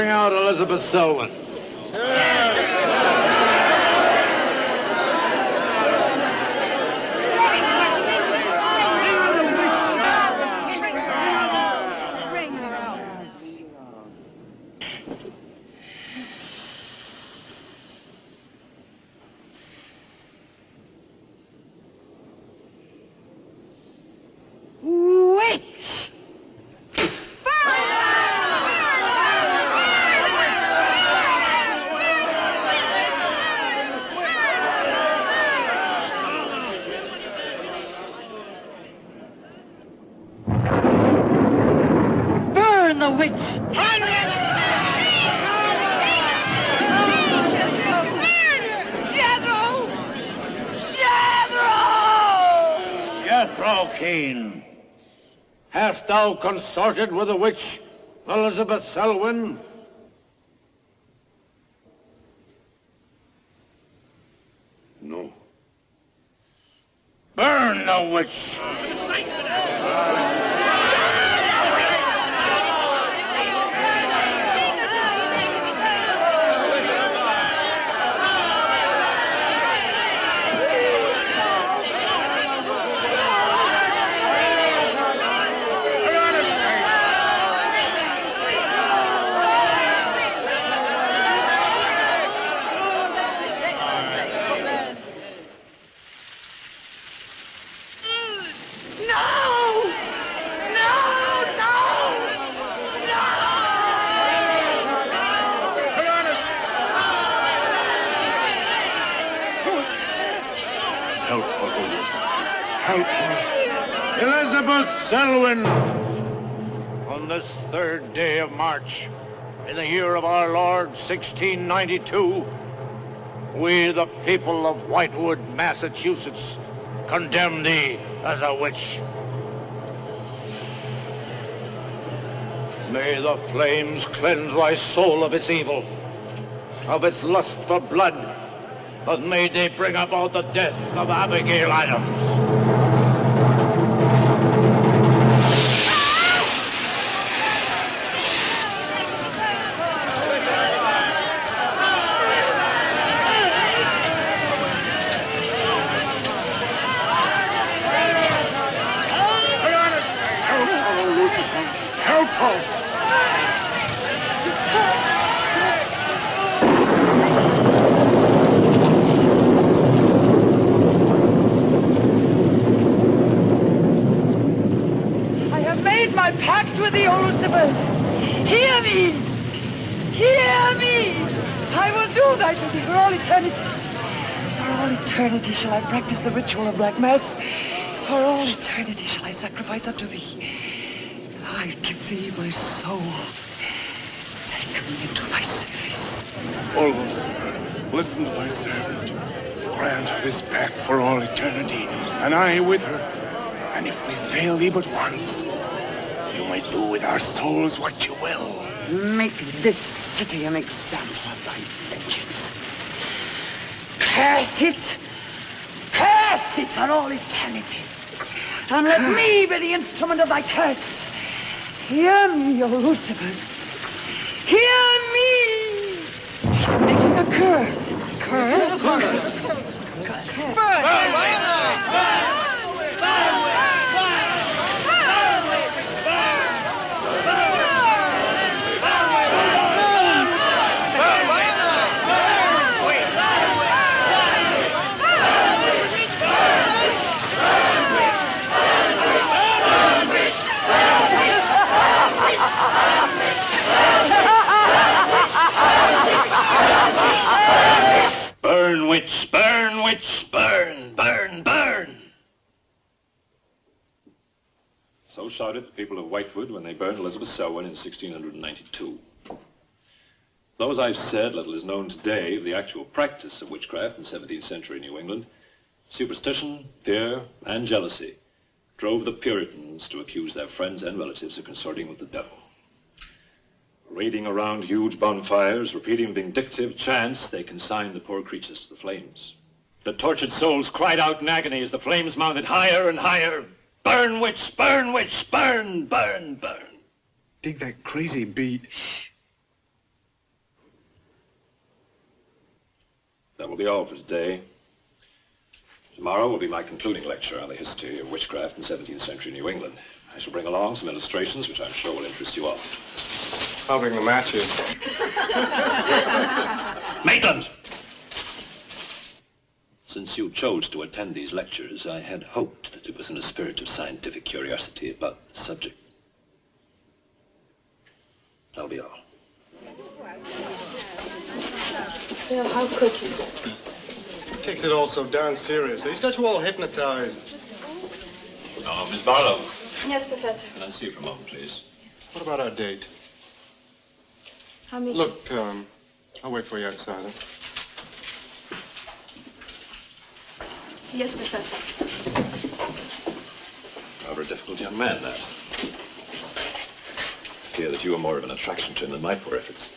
Bring out Elizabeth Selwyn. Hast thou consorted with the witch, Elizabeth Selwyn? No. Burn the witch! Elizabeth Selwyn, on this 3rd day of March, in the year of our Lord 1692, we, the people of Whitewood, Massachusetts, condemn thee as a witch. May the flames cleanse thy soul of its evil, of its lust for blood, but may they bring about the death of Abigail Adams. Shall I practice the ritual of Black Mass? For all eternity shall I sacrifice unto thee. I'll give thee my soul. Take me into thy service. Almost, listen to thy servant. Grant her this pact for all eternity, and I with her. And if we fail thee but once, you may do with our souls what you will. Make this city an example of thy vengeance. Curse it! Curse it for all eternity. And let me be the instrument of thy curse. Hear me, O Lucifer. Hear me! Making a curse. Curse? Curse. Burn! Burn, witch, burn, witch, burn, burn, burn. So shouted the people of Whitewood when they burned Elizabeth Selwyn in 1692. Though, as I've said, little is known today of the actual practice of witchcraft in 17th century New England, superstition, fear, and jealousy drove the Puritans to accuse their friends and relatives of consorting with the devil. Raiding around huge bonfires, repeating vindictive chants, they consigned the poor creatures to the flames. The tortured souls cried out in agony as the flames mounted higher and higher. Burn, witch, burn, burn, burn, burn. Dig that crazy beat. will be all for today. Tomorrow will be my concluding lecture on the history of witchcraft in 17th century New England. I shall bring along some illustrations which I'm sure will interest you all. I'll bring the matches. Maitland! Since you chose to attend these lectures, I had hoped that it was in a spirit of scientific curiosity about the subject. That'll be all. Bill, how could you? He takes it all so darn seriously. He's got you all hypnotized. Oh, Miss Barlow. Yes, Professor. Can I see you for a moment, please? What about our date? I'll meet you. Look, I'll wait for you outside. Huh? Yes, Professor. Rather a difficult young man, that. I fear that you are more of an attraction to him than my poor efforts.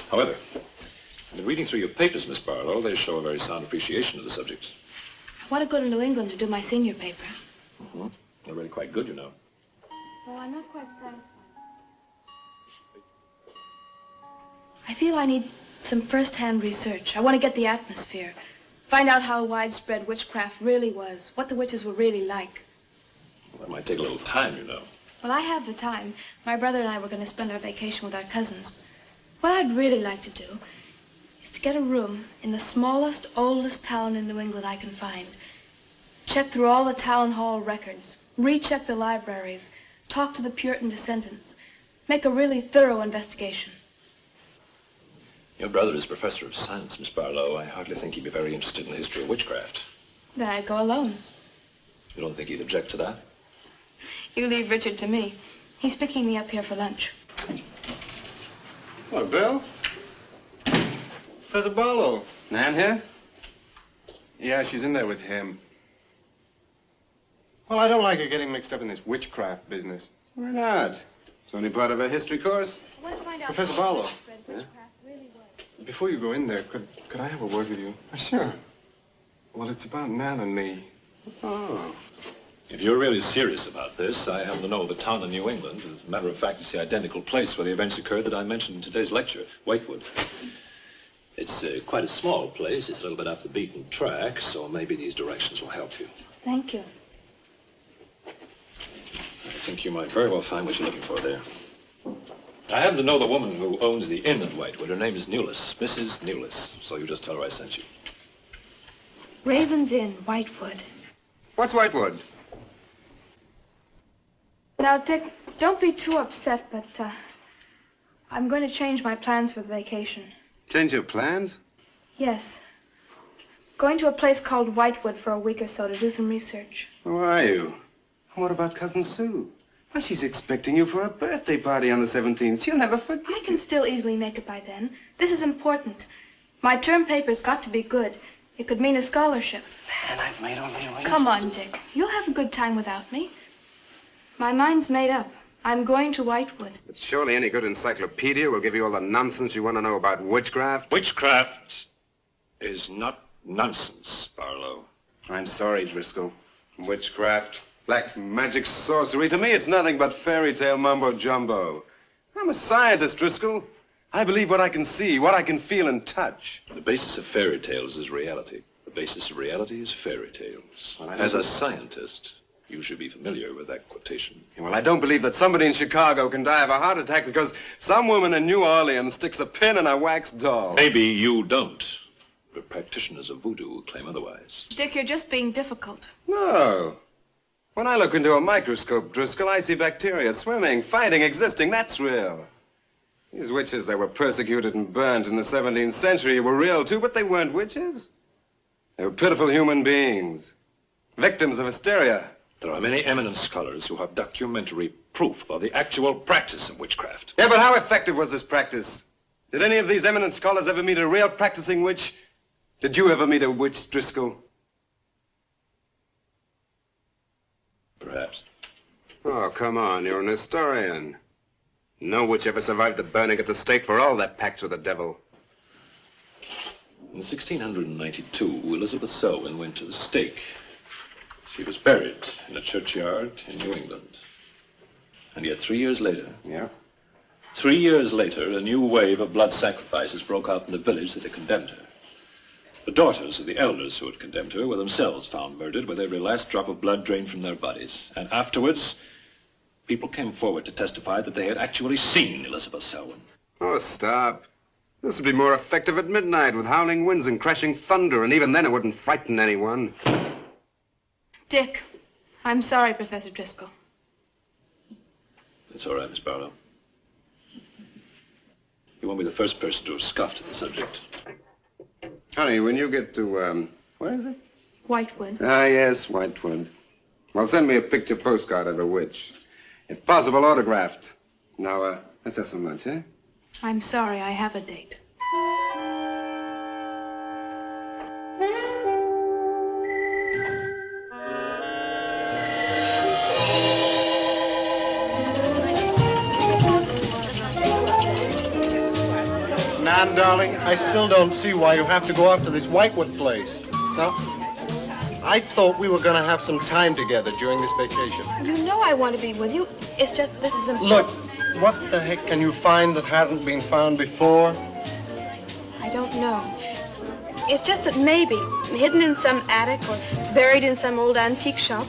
However, I've been reading through your papers, Miss Barlow. They show a very sound appreciation of the subject. I want to go to New England to do my senior paper. Mm-hmm. They're really quite good, you know. Well, I'm not quite satisfied. I feel I need some first-hand research. I want to get the atmosphere. Find out how widespread witchcraft really was, what the witches were really like. Well, that might take a little time, you know. Well, I have the time. My brother and I were going to spend our vacation with our cousins. What I'd really like to do is to get a room in the smallest, oldest town in New England I can find. Check through all the town hall records, recheck the libraries, talk to the Puritan descendants, make a really thorough investigation. Your brother is professor of science, Miss Barlow. I hardly think he'd be very interested in the history of witchcraft. Then I'd go alone. You don't think he'd object to that? You leave Richard to me. He's picking me up here for lunch. Hello, Bill. Professor Barlow. Nan here? Yeah, she's in there with him. Well, I don't like her getting mixed up in this witchcraft business. Why not? It's only part of a history course. I want to find out Professor how Barlow. widespread witchcraft really was. Before you go in there, could I have a word with you? Sure. Well, it's about Nan and me. Oh. If you're really serious about this, I happen to know of a town in New England. As a matter of fact, it's the identical place where the events occurred that I mentioned in today's lecture, Whitewood. It's quite a small place. It's a little bit off the beaten track, so maybe these directions will help you. Thank you. I think you might very well find what you're looking for there. I happen to know the woman who owns the inn at Whitewood. Her name is Newless, Mrs. Newless. So you just tell her I sent you. Raven's Inn, Whitewood. What's Whitewood? Now, Dick, don't be too upset, but I'm going to change my plans for the vacation. Change your plans? Yes. Going to a place called Whitewood for a week or so to do some research. Who are you? What about Cousin Sue? Why, she's expecting you for a birthday party on the 17th. She'll never forget. I can still easily make it by then. This is important. My term paper's got to be good. It could mean a scholarship. And I've made all the arrangements. Come on, Dick. You'll have a good time without me. My mind's made up. I'm going to Whitewood. But surely any good encyclopedia will give you all the nonsense you want to know about witchcraft. Witchcraft is not nonsense, Barlow. I'm sorry, Driscoll. Witchcraft, black magic, sorcery. To me, it's nothing but fairy tale mumbo-jumbo. I'm a scientist, Driscoll. I believe what I can see, what I can feel and touch. The basis of fairy tales is reality. The basis of reality is fairy tales. Well, As a scientist, you should be familiar with that quotation. Well, I don't believe that somebody in Chicago can die of a heart attack because some woman in New Orleans sticks a pin in a wax doll. Maybe you don't, but practitioners of voodoo will claim otherwise. Dick, you're just being difficult. No. When I look into a microscope, Driscoll, I see bacteria swimming, fighting, existing. That's real. These witches that were persecuted and burned in the 17th century were real, too, but they weren't witches. They were pitiful human beings, victims of hysteria. There are many eminent scholars who have documentary proof of the actual practice of witchcraft. Yeah, but how effective was this practice? Did any of these eminent scholars ever meet a real practicing witch? Did you ever meet a witch, Driscoll? Perhaps. Oh, come on, you're an historian. No witch ever survived the burning at the stake for all that pact with the devil. In 1692, Elizabeth Selwyn went to the stake. She was buried in a churchyard in New England. And yet 3 years later... Yeah? 3 years later, a new wave of blood sacrifices broke out in the village that had condemned her. The daughters of the elders who had condemned her were themselves found murdered with every last drop of blood drained from their bodies. And afterwards, people came forward to testify that they had actually seen Elizabeth Selwyn. Oh, stop. This would be more effective at midnight with howling winds and crashing thunder, and even then it wouldn't frighten anyone. Dick, I'm sorry, Professor Driscoll. It's all right, Miss Barlow. You won't be the first person to have scoffed at the subject. Honey, when you get to, where is it? Whitewood. Ah, yes, Whitewood. Well, send me a picture postcard of a witch. If possible, autographed. Now, let's have some lunch, eh? I'm sorry, I have a date. Nan, darling, I still don't see why you have to go up to this Whitewood place. Now, I thought we were going to have some time together during this vacation. You know I want to be with you. It's just this is important. Look, what the heck can you find that hasn't been found before? I don't know. It's just that maybe, hidden in some attic or buried in some old antique shop,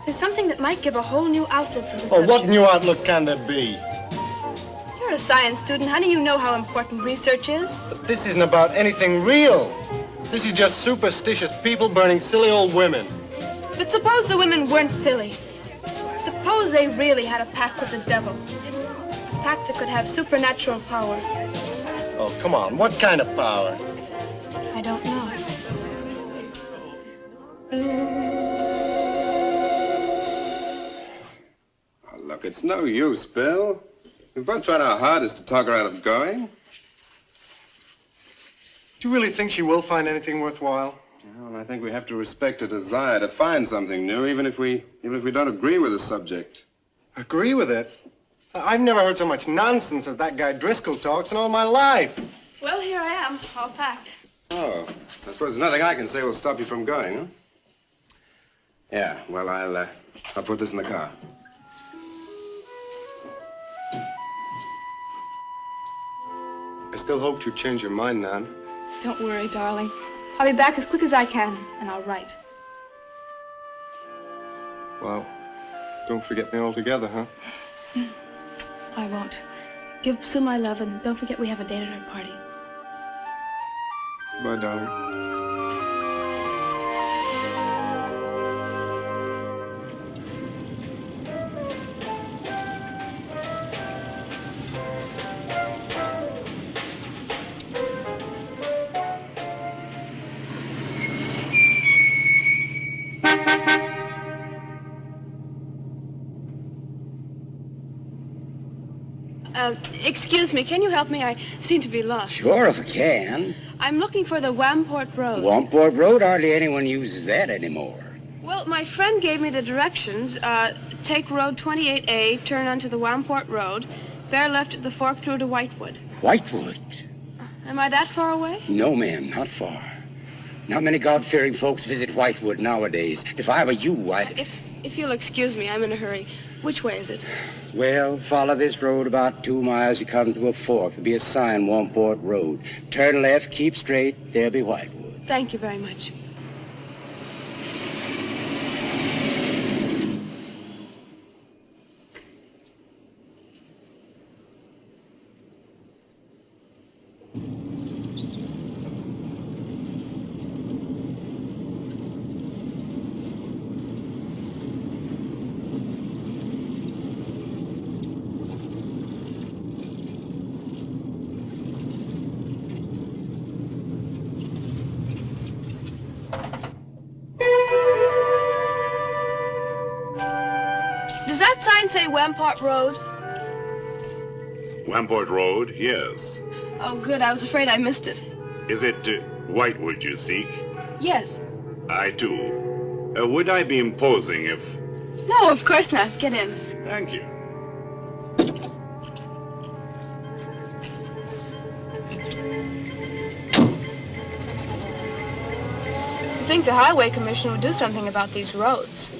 there's something that might give a whole new outlook to the subject. What new outlook can there be? You're a science student, honey. You know how important research is. But this isn't about anything real. This is just superstitious people burning silly old women. But suppose the women weren't silly. Suppose they really had a pact with the devil. A pact that could have supernatural power. Oh, come on. What kind of power? I don't know. Oh, look, it's no use, Bill. We've both tried our hardest to talk her out of going. Do you really think she will find anything worthwhile? Well, I think we have to respect her desire to find something new, even if we don't agree with the subject. Agree with it? I've never heard so much nonsense as that guy Driscoll talks in all my life. Well, here I am, all packed. Oh, I suppose there's nothing I can say will stop you from going, huh? Yeah, well, I'll put this in the car. I still hoped you'd change your mind, Nan. Don't worry, darling. I'll be back as quick as I can, and I'll write. Well, don't forget me altogether, huh? I won't. Give Sue my love, and don't forget we have a date at her party. Bye, darling. Excuse me, can you help me? I seem to be lost. Sure, if I can. I'm looking for the Wamport Road. Wamport Road? Hardly anyone uses that anymore. Well, my friend gave me the directions. Take Road 28A, turn onto the Wamport Road, bear left at the fork through to Whitewood. Whitewood? Am I that far away? No, ma'am, not far. Not many God-fearing folks visit Whitewood nowadays. If I were you, I'd... If you'll excuse me, I'm in a hurry. Which way is it? Well, follow this road about 2 miles. You come to a fork. There'll be a sign, Wamport Road. Turn left, keep straight. There'll be Whitewood. Thank you very much. Say Wamport Road? Wamport Road, yes. Oh, good. I was afraid I missed it. Is it Whitewood you seek? Yes. I, too. Would I be imposing if... No, of course not. Get in. Thank you. I think the Highway Commission would do something about these roads.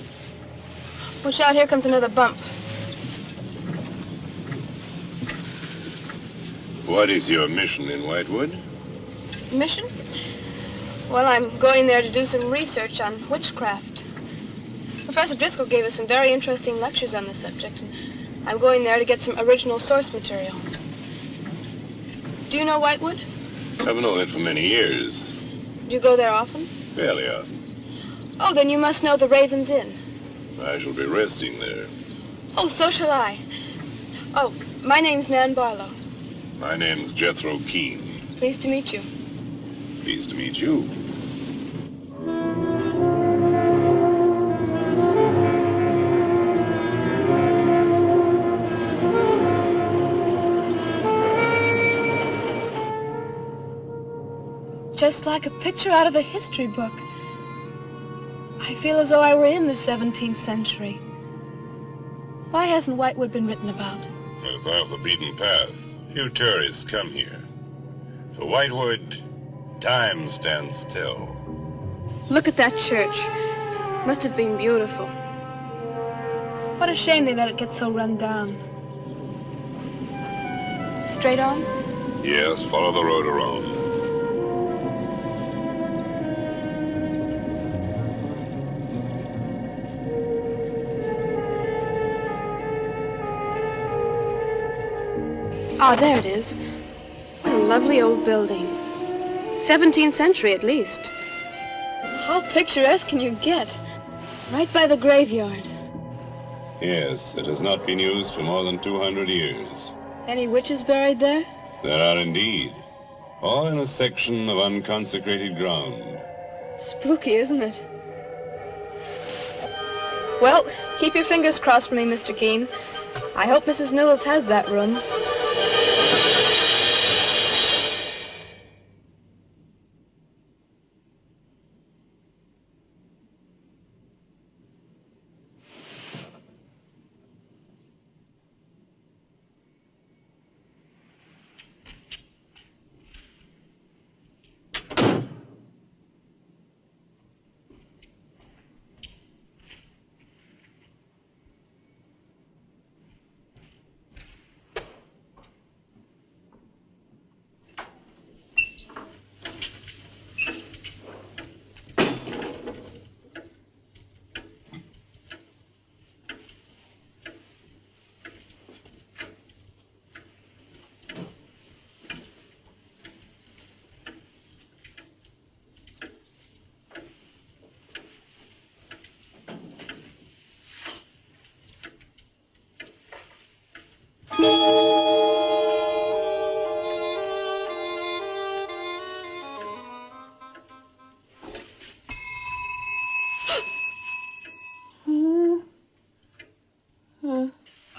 Watch out, here comes another bump. What is your mission in Whitewood? Mission? Well, I'm going there to do some research on witchcraft. Professor Driscoll gave us some very interesting lectures on the subject, and I'm going there to get some original source material. Do you know Whitewood? I've known it for many years. Do you go there often? Fairly often. Oh, then you must know the Raven's Inn. I shall be resting there. Oh, so shall I. Oh, my name's Nan Barlow. My name's Jethro Keene. Pleased to meet you. Pleased to meet you. Just like a picture out of a history book. I feel as though I were in the 17th century. Why hasn't Whitewood been written about? It's off the beaten path. Few tourists come here. For Whitewood, time stands still. Look at that church. Must have been beautiful. What a shame they let it get so run down. Straight on? Yes, follow the road around. Ah, there it is. What a lovely old building. 17th century at least. How picturesque can you get? Right by the graveyard. Yes, it has not been used for more than 200 years. Any witches buried there? There are indeed. All in a section of unconsecrated ground. Spooky, isn't it? Well, keep your fingers crossed for me, Mr. Keene. I hope Mrs. Newless has that room.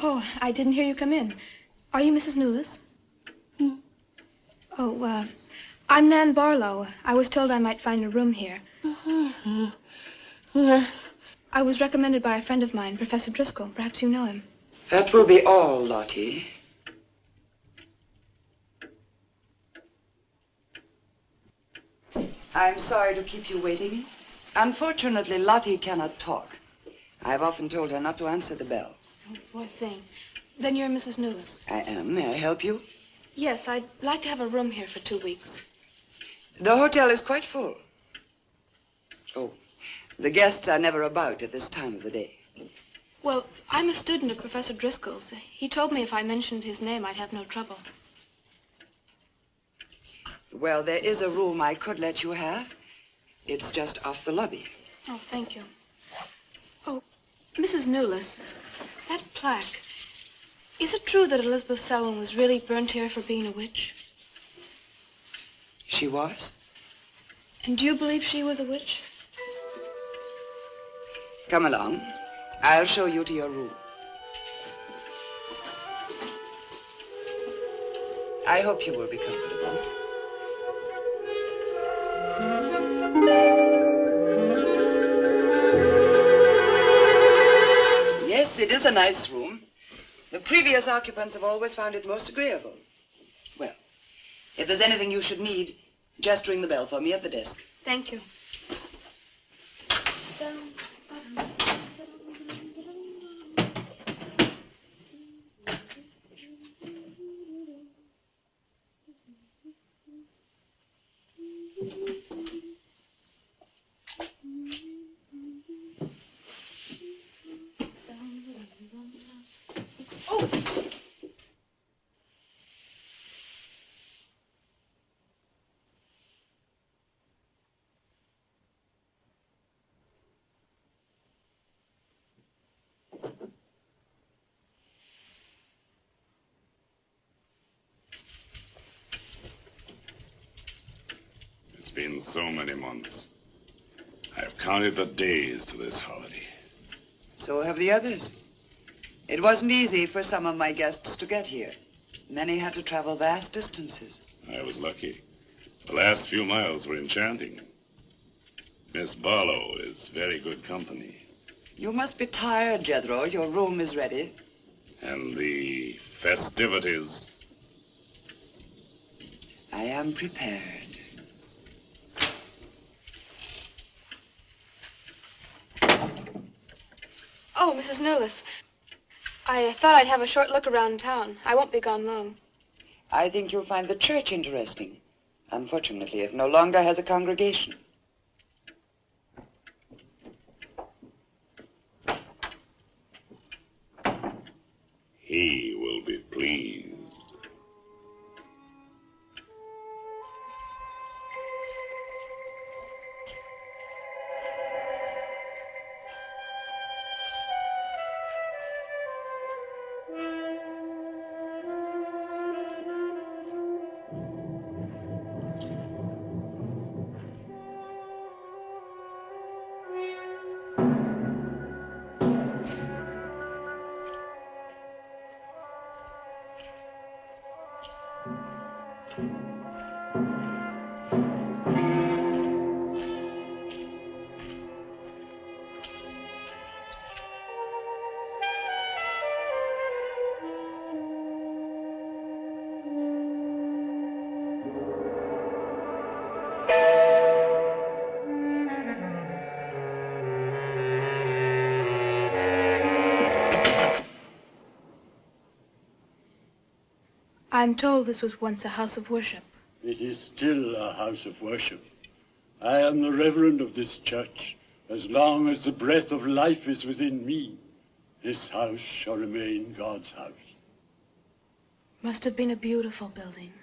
Oh, I didn't hear you come in. Are you Mrs. Newless? Oh, I'm Nan Barlow. I was told I might find a room here. I was recommended by a friend of mine, Professor Driscoll. Perhaps you know him. That will be all, Lottie. I'm sorry to keep you waiting. Unfortunately, Lottie cannot talk. I've often told her not to answer the bell. Oh, poor thing. Then you're Mrs. Newless. I am. May I help you? Yes, I'd like to have a room here for 2 weeks. The hotel is quite full. Oh, the guests are never about at this time of the day. Well, I'm a student of Professor Driscoll's. He told me if I mentioned his name, I'd have no trouble. Well, there is a room I could let you have. It's just off the lobby. Oh, thank you. Oh, Mrs. Newless, that plaque. Is it true that Elizabeth Selwyn was really burnt here for being a witch? She was? And do you believe she was a witch? Come along. I'll show you to your room. I hope you will be comfortable. Yes, it is a nice room. The previous occupants have always found it most agreeable. Well, if there's anything you should need, just ring the bell for me at the desk. Thank you. It's been so many months. I've counted the days to this holiday. So have the others. It wasn't easy for some of my guests to get here. Many had to travel vast distances. I was lucky. The last few miles were enchanting. Miss Barlow is very good company. You must be tired, Jethro. Your room is ready. And the festivities. I am prepared. Oh, Mrs. Newless. I thought I'd have a short look around town. I won't be gone long. I think you'll find the church interesting. Unfortunately, it no longer has a congregation. He will be pleased. I'm told this was once a house of worship. It is still a house of worship. I am the reverend of this church. As long as the breath of life is within me, this house shall remain God's house. Must have been a beautiful building.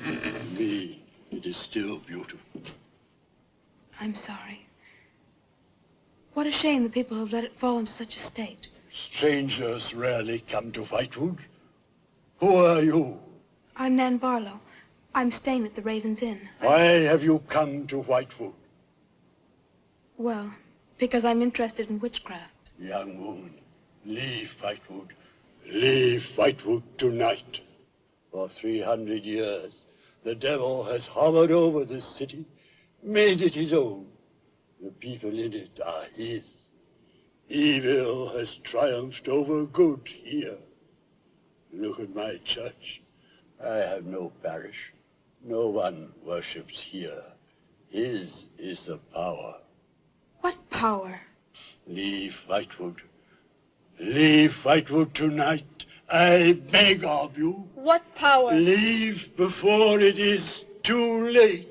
To me, it is still beautiful. I'm sorry. What a shame the people have let it fall into such a state. Strangers rarely come to Whitewood. Who are you? I'm Nan Barlow. I'm staying at the Raven's Inn. Why have you come to Whitewood? Well, because I'm interested in witchcraft. Young woman, leave Whitewood. Leave Whitewood tonight. For 300 years, the devil has hovered over this city, made it his own. The people in it are his. Evil has triumphed over good here. Look at my church. I have no parish. No one worships here. His is the power. What power? Leave Whitewood. Leave Whitewood tonight. I beg of you. What power? Leave before it is too late.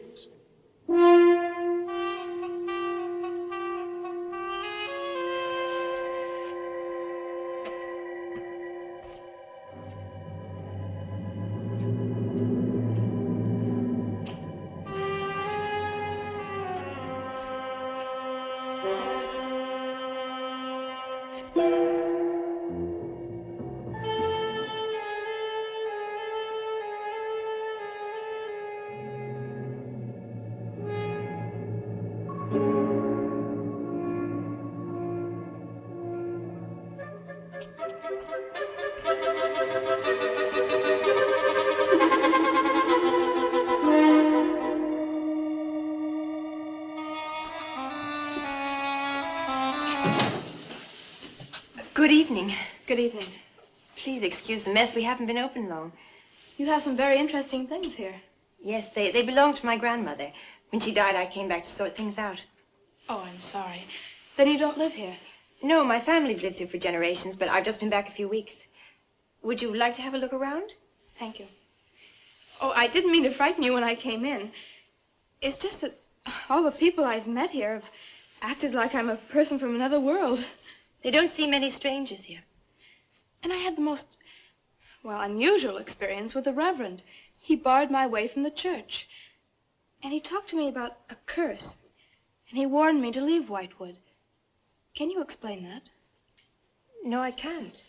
Good evening. Good evening. Please excuse the mess. We haven't been open long. You have some very interesting things here. Yes, they belonged to my grandmother. When she died, I came back to sort things out. Oh, I'm sorry. Then you don't live here? No, my family've lived here for generations, but I've just been back a few weeks. Would you like to have a look around? Thank you. Oh, I didn't mean to frighten you when I came in. It's just that all the people I've met here have acted like I'm a person from another world. They don't see many strangers here. And I had the most, unusual experience with the Reverend. He barred my way from the church. And he talked to me about a curse. And he warned me to leave Whitewood. Can you explain that? No, I can't.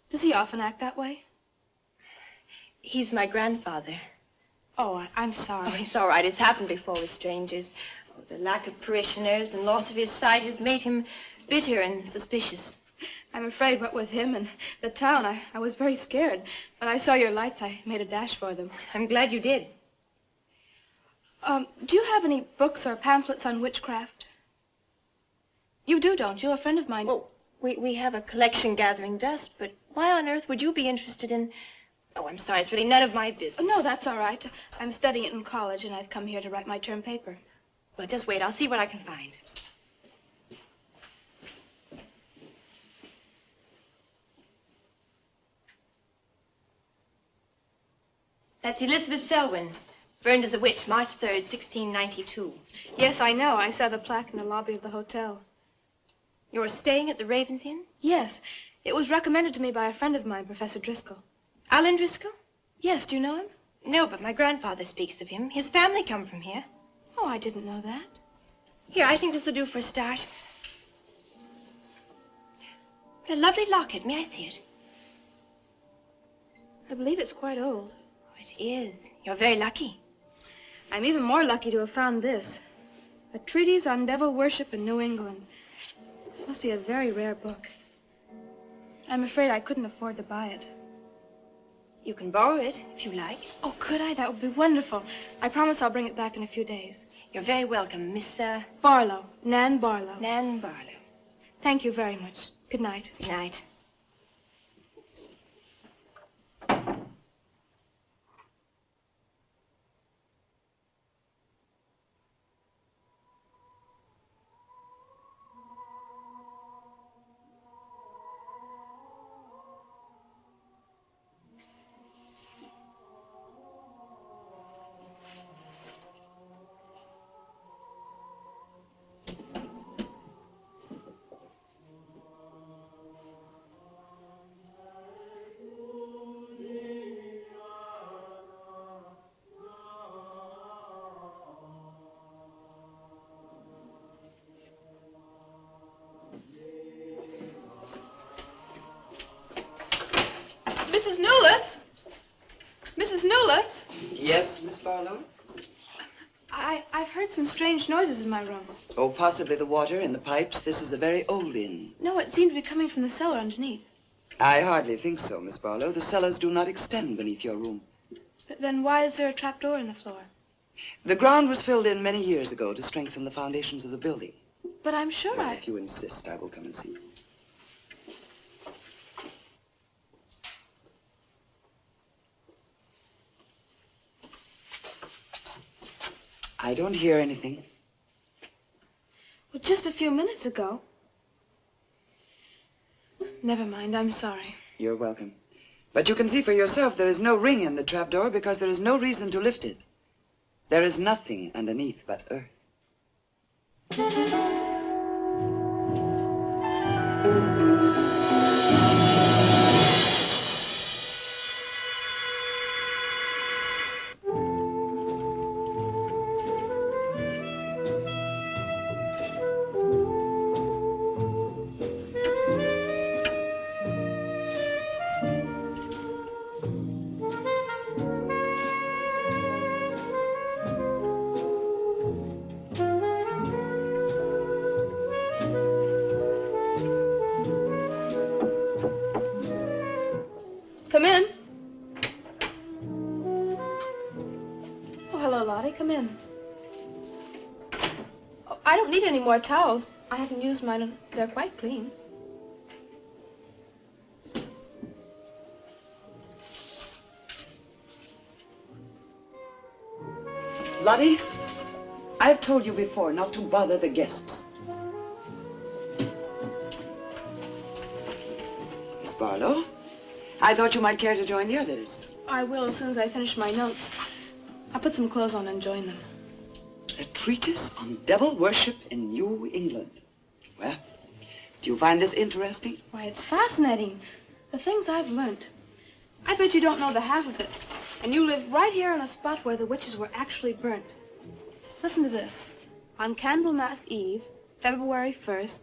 Does he often act that way? He's my grandfather. Oh, I'm sorry. Oh, it's all right. It's happened before with strangers. Oh, the lack of parishioners and loss of his sight has made him bitter and suspicious. I'm afraid what with him and the town, I was very scared. When I saw your lights, I made a dash for them. I'm glad you did. Do you have any books or pamphlets on witchcraft? You do, don't you? A friend of mine... Well, we have a collection gathering dust, but why on earth would you be interested in... Oh, I'm sorry. It's really none of my business. No, that's all right. I'm studying it in college, and I've come here to write my term paper. Well, just wait. I'll see what I can find. That's Elizabeth Selwyn, burned as a witch, March 3rd, 1692. Yes, I know. I saw the plaque in the lobby of the hotel. You're staying at the Ravens Inn? Yes. It was recommended to me by a friend of mine, Professor Driscoll. Alan Driscoll? Yes, do you know him? No, but my grandfather speaks of him. His family come from here. Oh, I didn't know that. Here, I think this will do for a start. What a lovely locket. May I see it? I believe it's quite old. Oh, it is. You're very lucky. I'm even more lucky to have found this. A treatise on devil worship in New England. This must be a very rare book. I'm afraid I couldn't afford to buy it. You can borrow it, if you like. Oh, could I? That would be wonderful. I promise I'll bring it back in a few days. You're very welcome, Miss, Barlow. Nan Barlow. Nan Barlow. Thank you very much. Good night. Good night. Mrs. Newless? Mrs. Newless? Yes, Miss Barlow? I've heard some strange noises in my room. Oh, possibly the water in the pipes. This is a very old inn. No, it seemed to be coming from the cellar underneath. I hardly think so, Miss Barlow. The cellars do not extend beneath your room. But then why is there a trapdoor in the floor? The ground was filled in many years ago to strengthen the foundations of the building. But I'm sure Well, if you insist, I will come and see you. I don't hear anything. Well, just a few minutes ago. Never mind, I'm sorry. You're welcome. But you can see for yourself there is no ring in the trapdoor because there is no reason to lift it. There is nothing underneath but earth. Come in. Oh, hello, Lottie. Come in. Oh, I don't need any more towels. I haven't used mine, and they're quite clean. Lottie, I've told you before not to bother the guests. Miss Barlow, I thought you might care to join the others. I will as soon as I finish my notes. I'll put some clothes on and join them. A treatise on devil worship in New England. Well, do you find this interesting? Why, it's fascinating. The things I've learned. I bet you don't know the half of it. And you live right here on a spot where the witches were actually burnt. Listen to this. On Candlemas Eve, February 1st,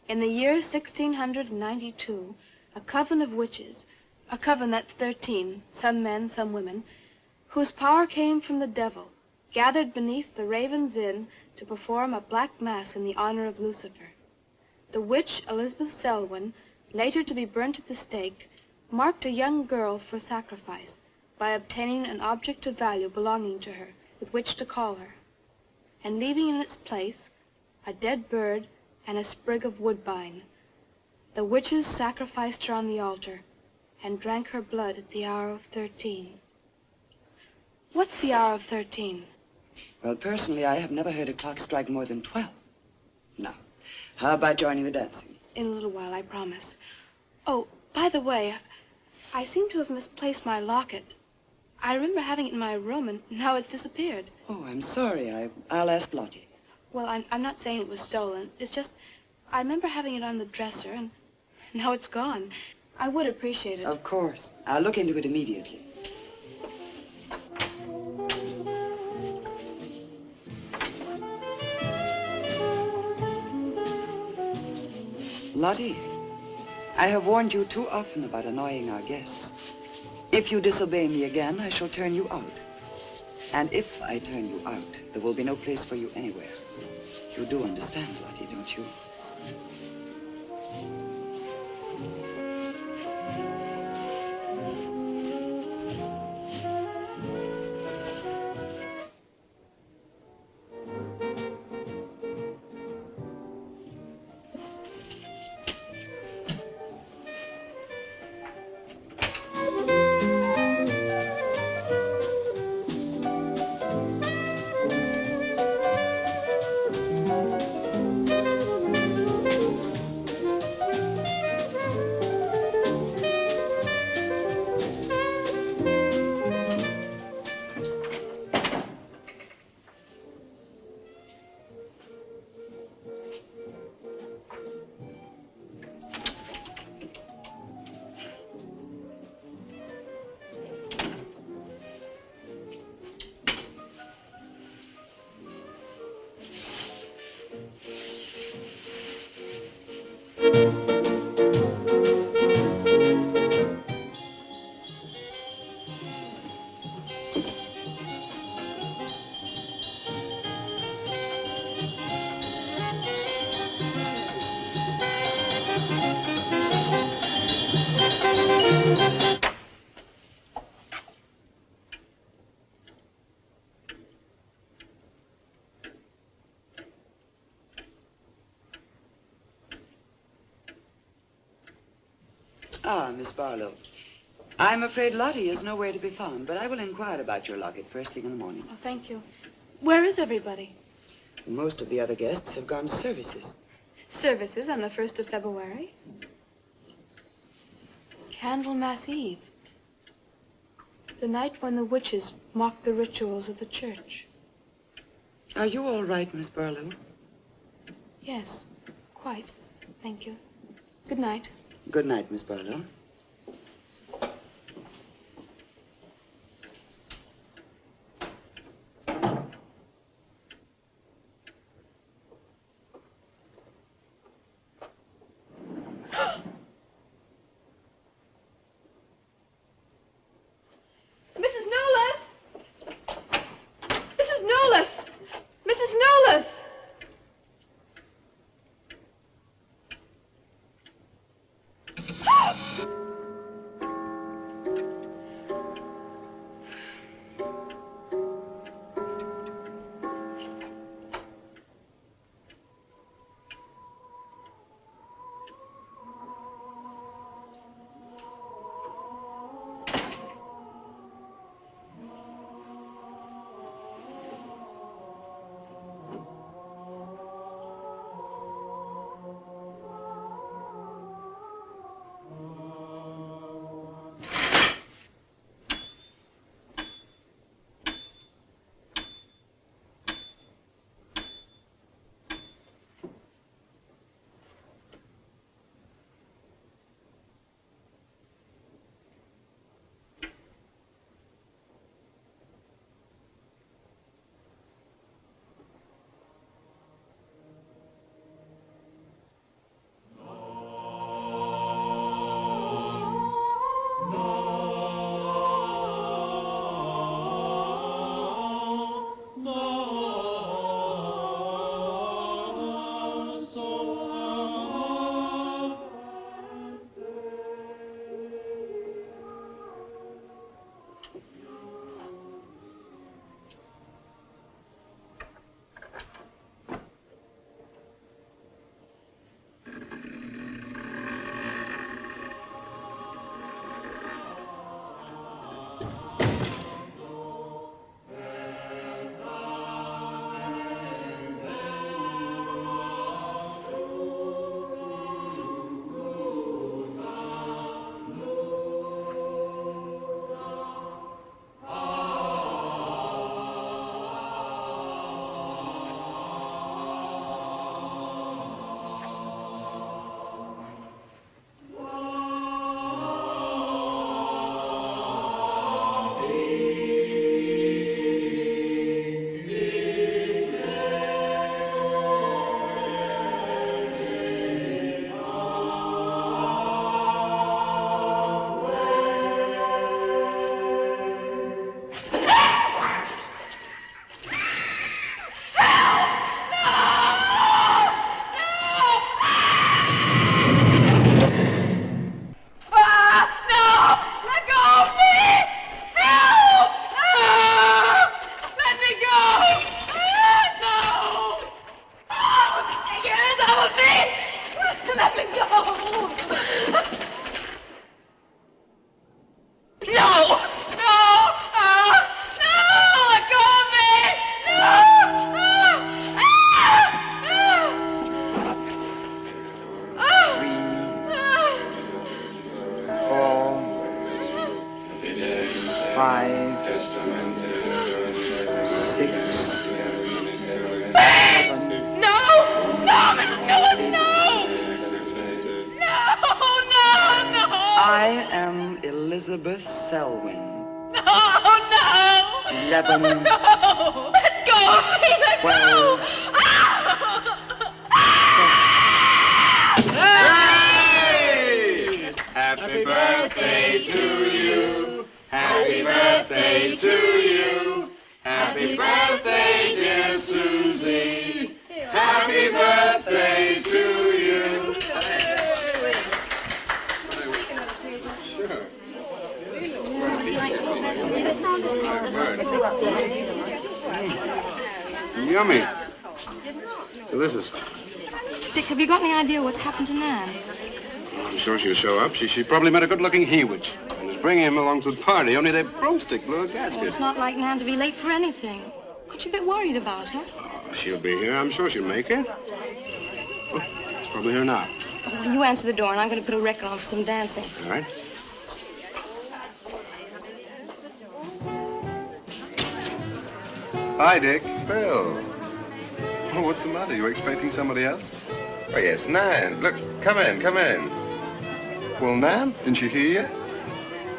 in the year 1692, a coven of witches, a coven that's 13, some men, some women, whose power came from the devil, gathered beneath the Raven's Inn to perform a black mass in the honor of Lucifer. The witch Elizabeth Selwyn, later to be burnt at the stake, marked a young girl for sacrifice by obtaining an object of value belonging to her with which to call her, and leaving in its place a dead bird and a sprig of woodbine. The witches sacrificed her on the altar and drank her blood at the hour of 13. What's the hour of 13? Well, personally, I have never heard a clock strike more than 12. Now, how about joining the dancing? In a little while, I promise. Oh, by the way, I seem to have misplaced my locket. I remember having it in my room, and now it's disappeared. Oh, I'm sorry. I'll ask Lottie. Well, I'm not saying it was stolen. It's just, I remember having it on the dresser, and now it's gone. I would appreciate it. Of course. I'll look into it immediately. Lottie, I have warned you too often about annoying our guests. If you disobey me again, I shall turn you out. And if I turn you out, there will be no place for you anywhere. You do understand, Lottie, don't you? Ah, Miss Barlow. I'm afraid Lottie is nowhere to be found, but I will inquire about your locket first thing in the morning. Oh, thank you. Where is everybody? Most of the other guests have gone to services. Services on the 1st of February? Candlemas Eve. The night when the witches mocked the rituals of the church. Are you all right, Miss Barlow? Yes, quite. Thank you. Good night. Good night, Miss Barlow. Mrs. Newless! Mrs. Newless! Mrs. Newless! I am Elizabeth Selwyn. No, no! 11. No! Let go of me! Let 12. go! Hey! Happy birthday to you. Happy birthday to you. Happy birthday, dear Susie. Happy birthday to you. Yummy. Delicious. Dick, have you got any idea what's happened to Nan? I'm sure she'll show up. She probably met a good-looking he-witch and is bringing him along to the party, only their broomstick blew a gasket. Well, it's not like Nan to be late for anything. Aren't you a bit worried about her? Oh, she'll be here. I'm sure she'll make it. Oh, it's probably her now. Well, you answer the door, and I'm going to put a record on for some dancing. All right. Hi, Dick. Bill. Oh, what's the matter? You expecting somebody else? Oh, yes, Nan. Look, come in. Well, Nan, didn't she hear you?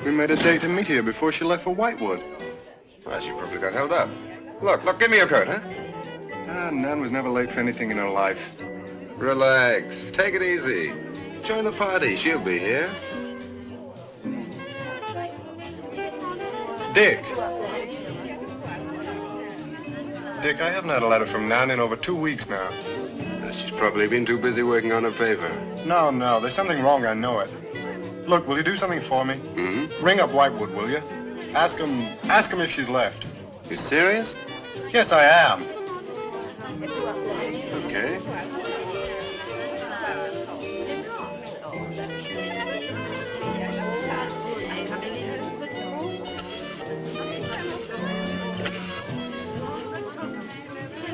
We made a date to meet here before she left for Whitewood. Well, she probably got held up. Look, give me your coat, huh? Nan was never late for anything in her life. Relax. Take it easy. Join the party. She'll be here. Dick, I haven't had a letter from Nan in over 2 weeks now. She's probably been too busy working on her paper. No, there's something wrong, I know it. Look, will you do something for me? Mm-hmm. Ring up Whitewood, will you? Ask him if she's left. You serious? Yes, I am. Okay.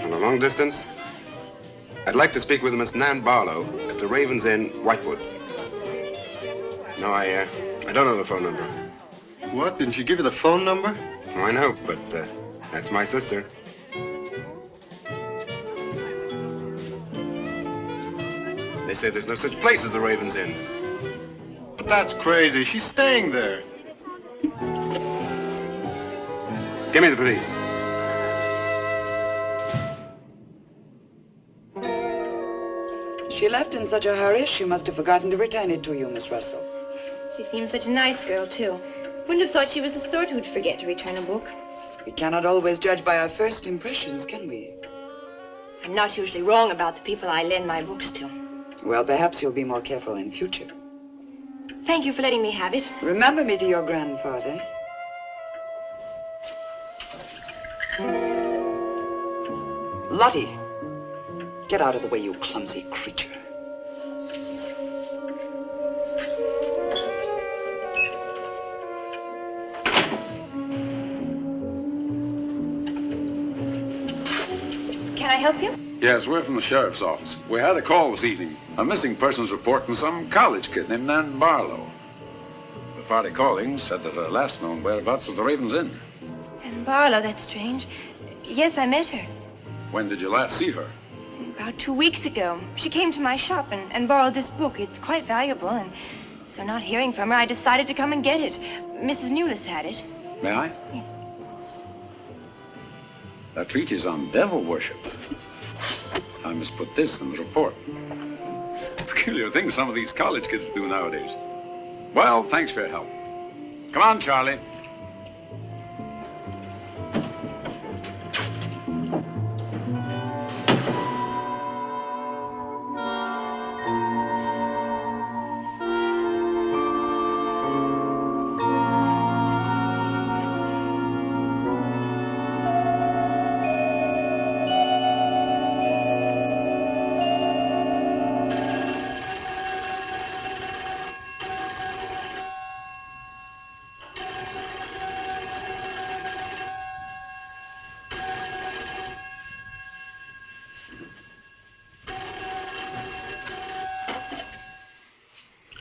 On a long distance, I'd like to speak with Miss Nan Barlow at the Raven's Inn, Whitewood. No, I don't know the phone number. What? Didn't she give you the phone number? Oh, I know, but that's my sister. They say there's no such place as the Raven's Inn. But that's crazy. She's staying there. Give me the police. She left in such a hurry, she must have forgotten to return it to you, Miss Russell. She seems such a nice girl, too. Wouldn't have thought she was the sort who'd forget to return a book. We cannot always judge by our first impressions, can we? I'm not usually wrong about the people I lend my books to. Well, perhaps you'll be more careful in future. Thank you for letting me have it. Remember me to your grandfather. Lottie, get out of the way, you clumsy creature. Can I help you? Yes, we're from the sheriff's office. We had a call this evening. A missing persons report from some college kid named Nan Barlow. The party calling said that her last known whereabouts was the Raven's Inn. And Barlow, that's strange. Yes, I met her. When did you last see her? About 2 weeks ago. She came to my shop and borrowed this book. It's quite valuable, and so not hearing from her, I decided to come and get it. Mrs. Newless had it. May I? Yes. That treatise on devil worship. I must put this in the report. Peculiar things some of these college kids do nowadays. Well, thanks for your help. Come on, Charlie.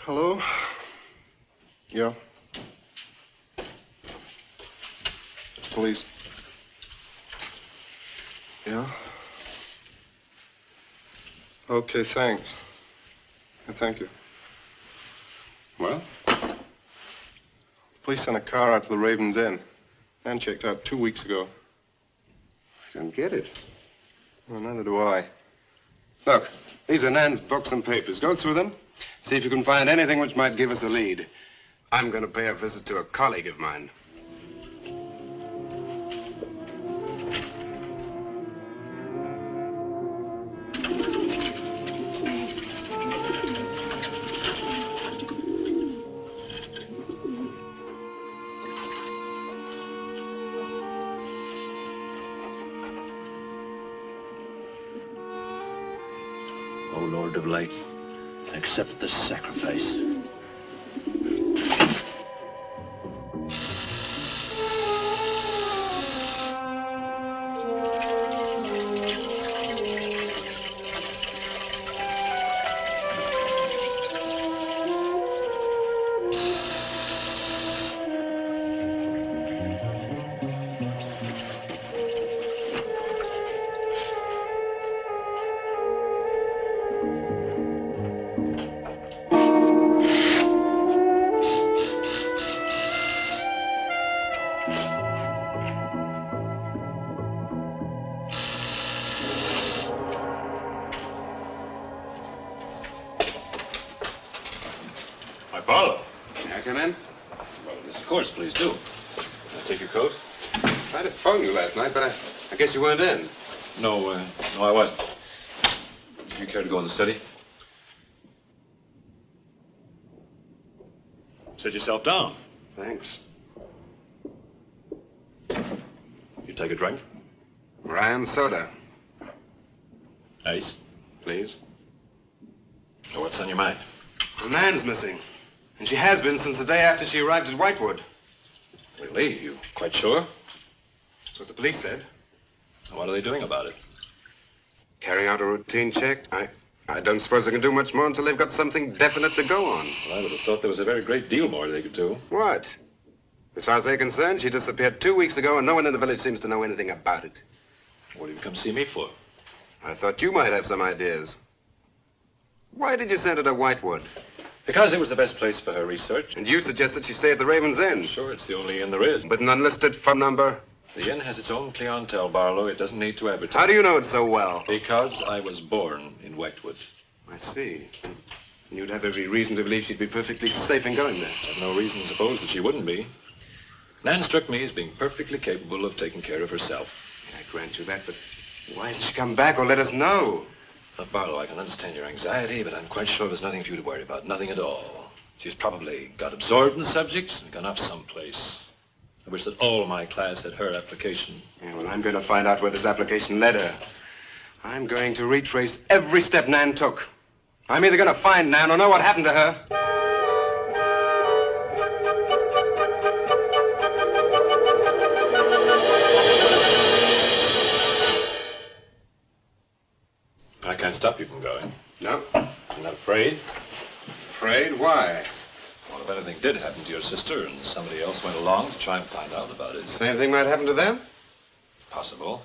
Hello? Yeah. Police. Yeah? Okay, thanks. Thank you. Well? Police sent a car out to the Raven's Inn. Nan checked out 2 weeks ago. I don't get it. Well, neither do I. Look, these are Nan's books and papers. Go through them. See if you can find anything which might give us a lead. I'm going to pay a visit to a colleague of mine. O Lord of Light, accept this sacrifice. Barlow. May I come in? Well, yes, of course, please do. Take your coat. I tried to phone you last night, but I guess you weren't in. No, I wasn't. Do you care to go in the study? Sit yourself down. Thanks. You take a drink? Ryan soda. Ice? Please. So what's on your mind? Well, Nan's missing. And she has been since the day after she arrived at Whitewood. Really? You quite sure? That's what the police said. What are they doing about it? Carrying out a routine check. I don't suppose they can do much more until they've got something definite to go on. Well, I would have thought there was a very great deal more they could do. What? As far as they're concerned, she disappeared 2 weeks ago, and no one in the village seems to know anything about it. What did you come see me for? I thought you might have some ideas. Why did you send her to Whitewood? Because it was the best place for her research. And you suggested she stay at the Raven's Inn. Sure, it's the only inn there is. But an unlisted phone number? The inn has its own clientele, Barlow. It doesn't need to advertise. How do you know it so well? Because I was born in Whitewood. I see. And you'd have every reason to believe she'd be perfectly safe in going there. I have no reason to suppose that she wouldn't be. Nan struck me as being perfectly capable of taking care of herself. I grant you that, but why hasn't she come back or let us know? Barlow, I can understand your anxiety, but I'm quite sure there's nothing for you to worry about. Nothing at all. She's probably got absorbed in the subject and gone off someplace. I wish that all my class had her application. Yeah, well, I'm going to find out where this application led her. I'm going to retrace every step Nan took. I'm either going to find Nan or know what happened to her. I can't stop you from going. No. You're not afraid? Afraid? Why? Well, if anything did happen to your sister and somebody else went along to try and find out about it. Same thing might happen to them? Possible.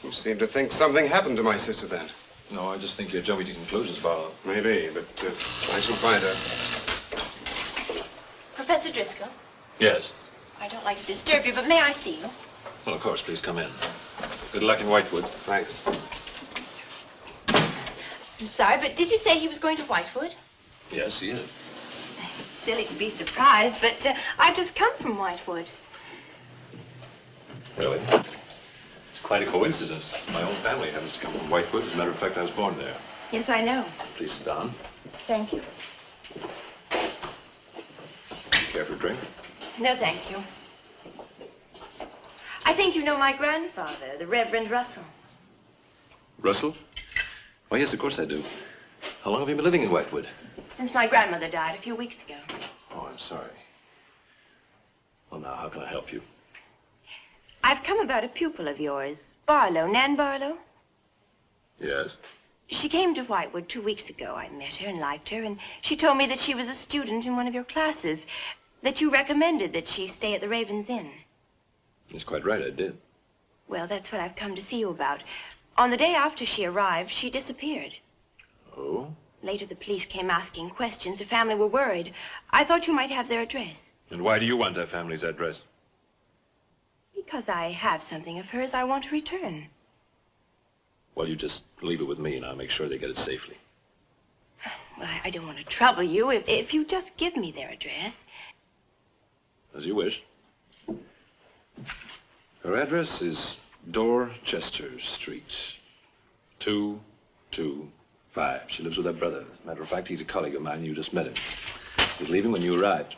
You seem to think something happened to my sister then. No, I just think you're jumping to conclusions, Barlow. Maybe, but I shall find her. Professor Driscoll, Yes. I don't like to disturb you, but may I see you? Well, of course, please come in. Good luck in Whitewood. Thanks. I'm sorry, but did you say he was going to Whitewood? Yes, he is. It's silly to be surprised, but I've just come from Whitewood. Really? It's quite a coincidence. My own family happens to come from Whitewood. As a matter of fact, I was born there. Yes, I know. Please sit down. Thank you. Care for a drink? No, thank you. I think you know my grandfather, the Reverend Russell. Russell? Oh, yes, of course I do. How long have you been living in Whitewood? Since my grandmother died a few weeks ago. Oh, I'm sorry. Well, now, how can I help you? I've come about a pupil of yours, Barlow, Nan Barlow. Yes? She came to Whitewood 2 weeks ago. I met her and liked her, and she told me that she was a student in one of your classes, that you recommended that she stay at the Raven's Inn. He's quite right, I did. Well, that's what I've come to see you about. On the day after she arrived, she disappeared. Oh? Later, the police came asking questions. Her family were worried. I thought you might have their address. And why do you want her family's address? Because I have something of hers I want to return. Well, you just leave it with me, and I'll make sure they get it safely. Well, I don't want to trouble you. If you just give me their address. As you wish. Her address is Dorchester Street, 225. She lives with her brother. As a matter of fact, he's a colleague of mine. You just met him. He was leaving when you arrived.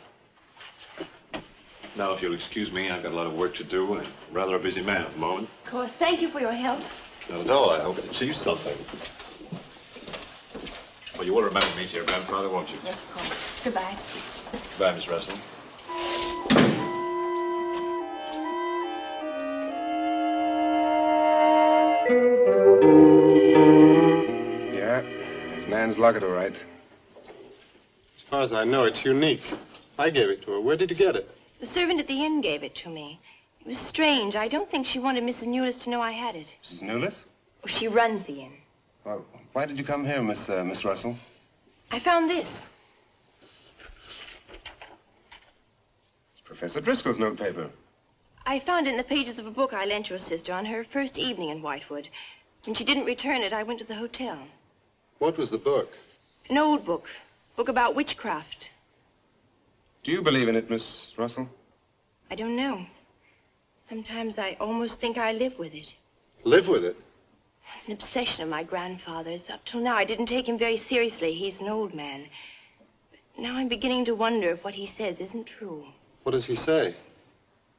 Now, if you'll excuse me, I've got a lot of work to do. I'm rather a busy man at the moment. Of course, thank you for your help. Not at all. I hope it achieves something. Well, you will remember me to your grandfather, won't you? Yes, of course. Goodbye. Goodbye, Miss Russell. Yeah, it's Nan's locket, all right. As far as I know, it's unique. I gave it to her. Where did you get it? The servant at the inn gave it to me. It was strange. I don't think she wanted Mrs. Newless to know I had it. Mrs. Newless? Oh, she runs the inn. Well, why did you come here, Miss Russell? I found this. It's Professor Driscoll's notepaper. I found it in the pages of a book I lent your sister on her first evening in Whitewood. When she didn't return it, I went to the hotel. What was the book? An old book. Book about witchcraft. Do you believe in it, Miss Russell? I don't know. Sometimes I almost think I live with it. Live with it? It's an obsession of my grandfather's. Up till now, I didn't take him very seriously. He's an old man. But now I'm beginning to wonder if what he says isn't true. What does he say?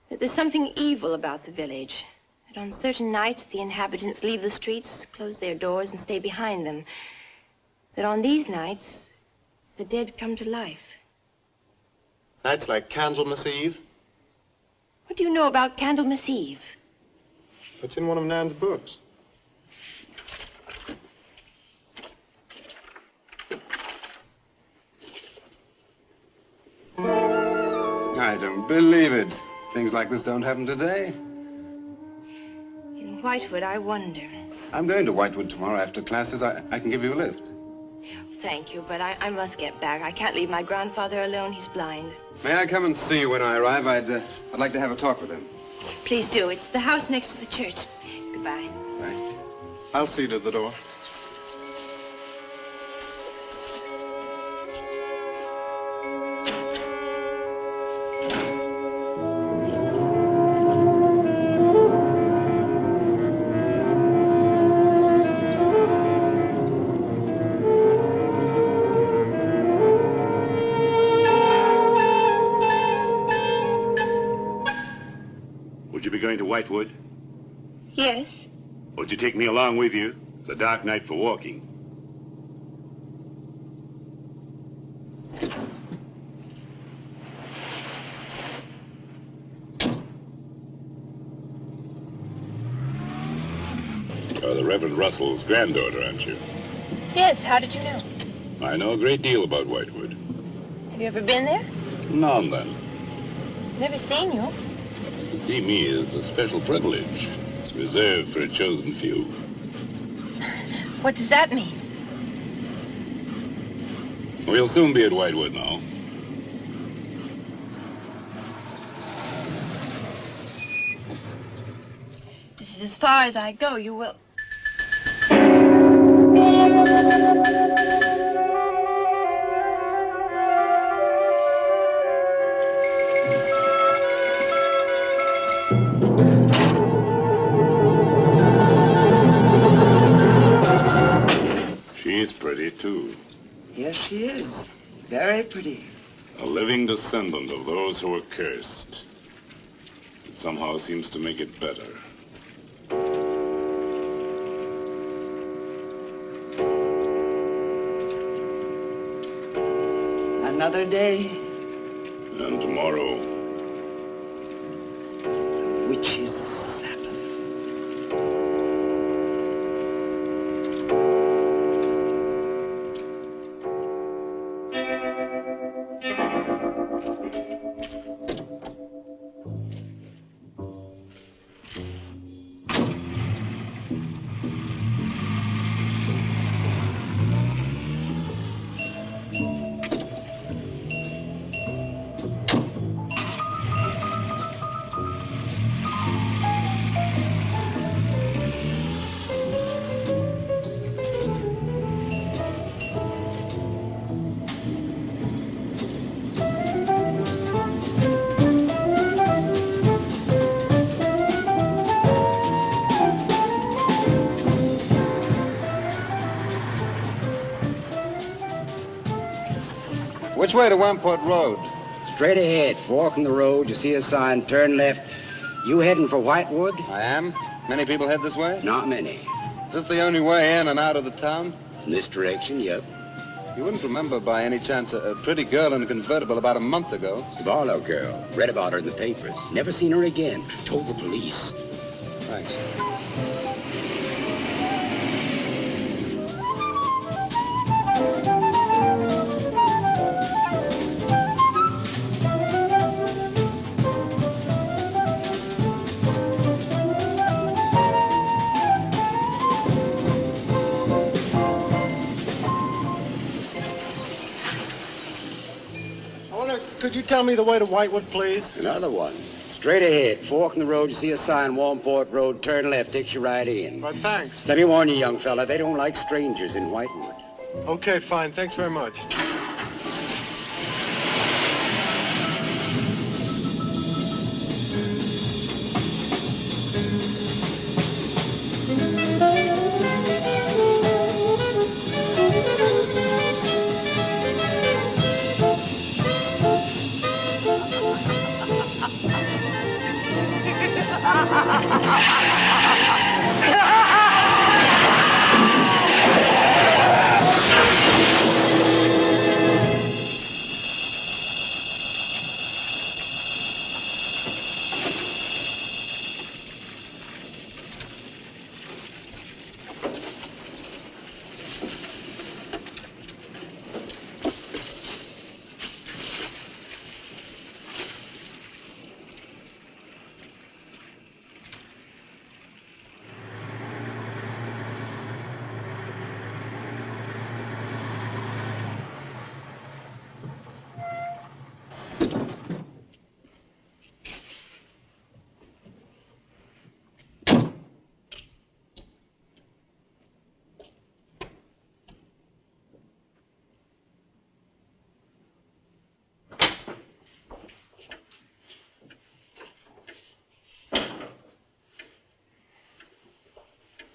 That there's something evil about the village. That on certain nights, the inhabitants leave the streets, close their doors, and stay behind them. That on these nights, the dead come to life. Nights like Candlemas Eve? What do you know about Candlemas Eve? It's in one of Nan's books. I don't believe it. Things like this don't happen today. In Whitewood, I wonder. I'm going to Whitewood tomorrow after classes. I can give you a lift. Thank you, but I must get back. I can't leave my grandfather alone. He's blind. May I come and see you when I arrive? I'd like to have a talk with him. Please do. It's the house next to the church. Goodbye. Bye. I'll see you to the door. Would you be going to Whitewood? Yes. Would you take me along with you? It's a dark night for walking. You're the Reverend Russell's granddaughter, aren't you? Yes, how did you know? I know a great deal about Whitewood. Have you ever been there? Now and then. Never seen you. To see me is a special privilege. It's reserved for a chosen few. What does that mean? We'll soon be at Whitewood now. This is as far as I go. You will... She's pretty, too. Yes, she is. Very pretty. A living descendant of those who were cursed. It somehow seems to make it better. Another day. And tomorrow. The witch's Sabbath. Which way to Wamport Road? Straight ahead. Fork in the road. You see a sign. Turn left. You heading for Whitewood? I am. Many people head this way? Not many. Is this the only way in and out of the town? In this direction, yep. You wouldn't remember by any chance a pretty girl in a convertible about a month ago? The Barlow girl. Read about her in the papers. Never seen her again. Told the police. Thanks. Could you tell me the way to Whitewood, please? Another one. Straight ahead. Fork in the road. You see a sign, Wamport Road. Turn left. Takes you right in. Right, thanks. Let me warn you, young fella. They don't like strangers in Whitewood. Okay, fine. Thanks very much.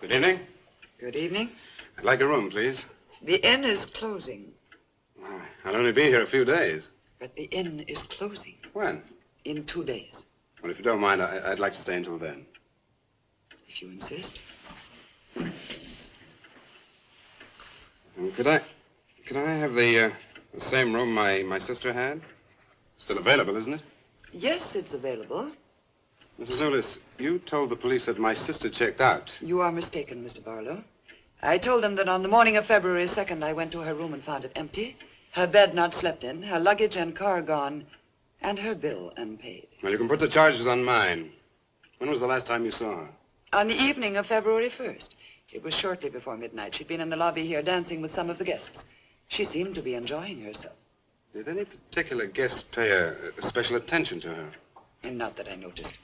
Good evening. Good evening. I'd like a room, please. The inn is closing. I'll only be here a few days. But the inn is closing. When? In 2 days. Well, if you don't mind, I'd like to stay until then. If you insist. Could I have the same room my sister had? Still available, isn't it? Yes, it's available. Mrs. Newless, you told the police that my sister checked out. You are mistaken, Mr. Barlow. I told them that on the morning of February 2nd, I went to her room and found it empty, her bed not slept in, her luggage and car gone, and her bill unpaid. Well, you can put the charges on mine. When was the last time you saw her? On the evening of February 1st. It was shortly before midnight. She'd been in the lobby here dancing with some of the guests. She seemed to be enjoying herself. Did any particular guest pay a special attention to her? And not that I noticed.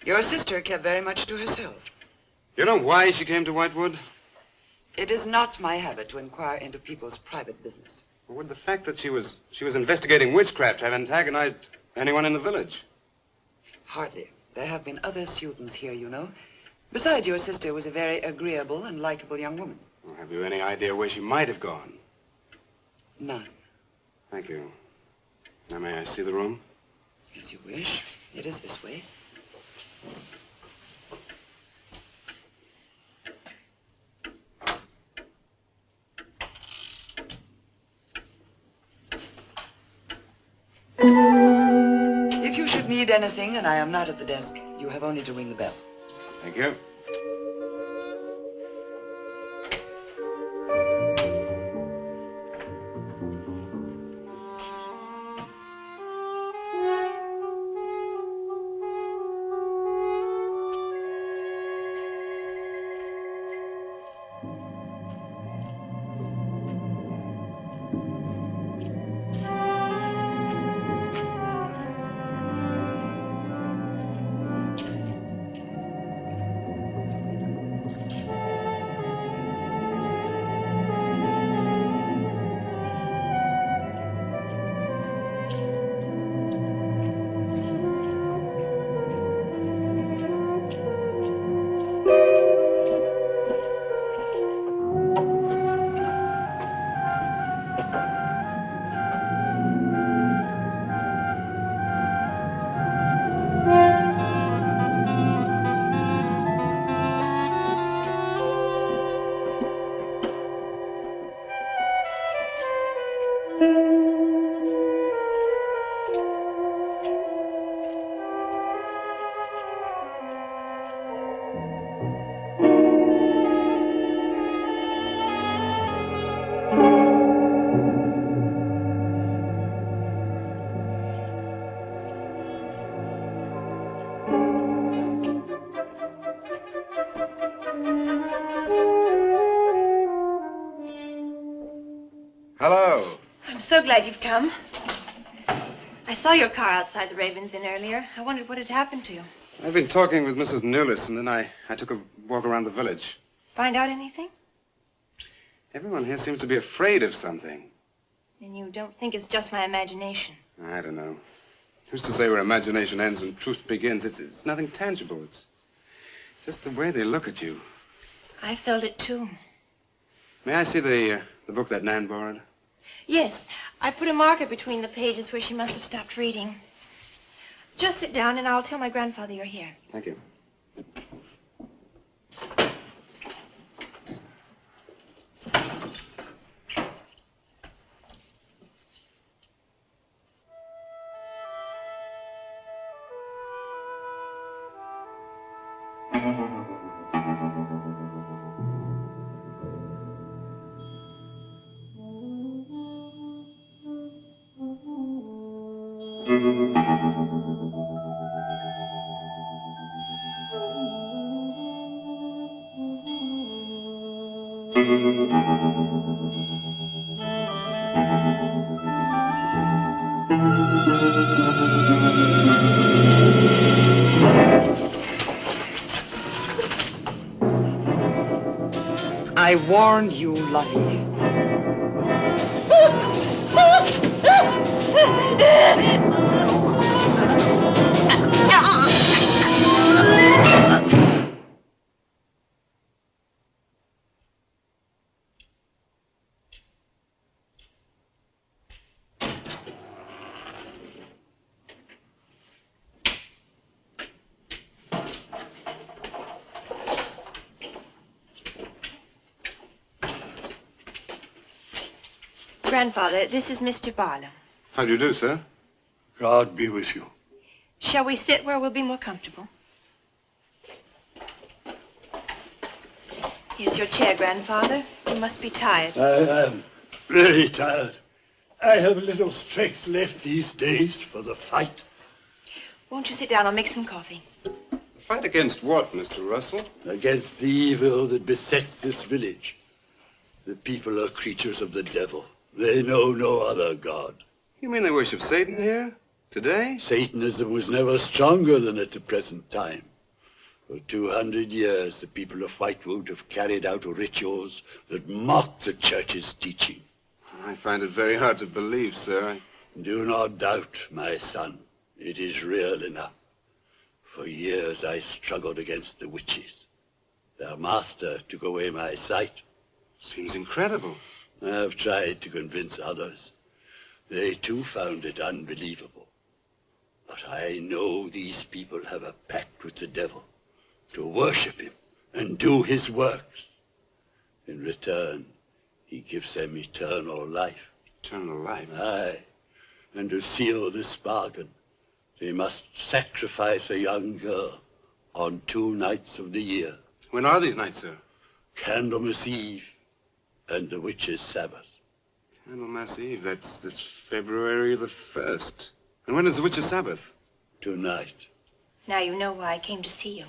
Your sister kept very much to herself. You know why she came to Whitewood? It is not my habit to inquire into people's private business. Well, would the fact that she was investigating witchcraft have antagonized anyone in the village? Hardly. There have been other students here, you know. Besides, your sister was a very agreeable and likable young woman. Well, have you any idea where she might have gone? None. Thank you. Now, may I see the room? As you wish. It is this way. If you should need anything and I am not at the desk, you have only to ring the bell. Thank you. so glad you've come. I saw your car outside the Ravens Inn earlier. I wondered what had happened to you. I've been talking with Mrs. Newless, and then I took a walk around the village. Find out anything? Everyone here seems to be afraid of something. And you don't think it's just my imagination? I don't know. Who's to say where imagination ends and truth begins? It's nothing tangible. It's just the way they look at you. I felt it, too. May I see the book that Nan borrowed? Yes. I put a marker between the pages where she must have stopped reading. Just sit down, and I'll tell my grandfather you're here. Thank you. I warned you, Lottie. Grandfather, this is Mr. Barlow. How do you do, sir? God be with you. Shall we sit where we'll be more comfortable? Here's your chair, Grandfather. You must be tired. I am really tired. I have little strength left these days for the fight. Won't you sit down? I'll make some coffee. Fight against what, Mr. Russell? Against the evil that besets this village. The people are creatures of the devil. They know no other god. You mean they worship Satan here? Today? Satanism was never stronger than at the present time. For 200 years, the people of Whitewood have carried out rituals that mock the church's teaching. I find it very hard to believe, sir. Do not doubt, my son. It is real enough. For years I struggled against the witches. Their master took away my sight. Seems incredible. I have tried to convince others. They too found it unbelievable. But I know these people have a pact with the devil to worship him and do his works. In return, he gives them eternal life. Eternal life? Aye. And to seal this bargain, they must sacrifice a young girl on 2 nights of the year. When are these nights, sir? Candlemas Eve and the witches' Sabbath. Candlemas Eve, that's February the 1st. And when is the witches' Sabbath? Tonight. Now you know why I came to see you.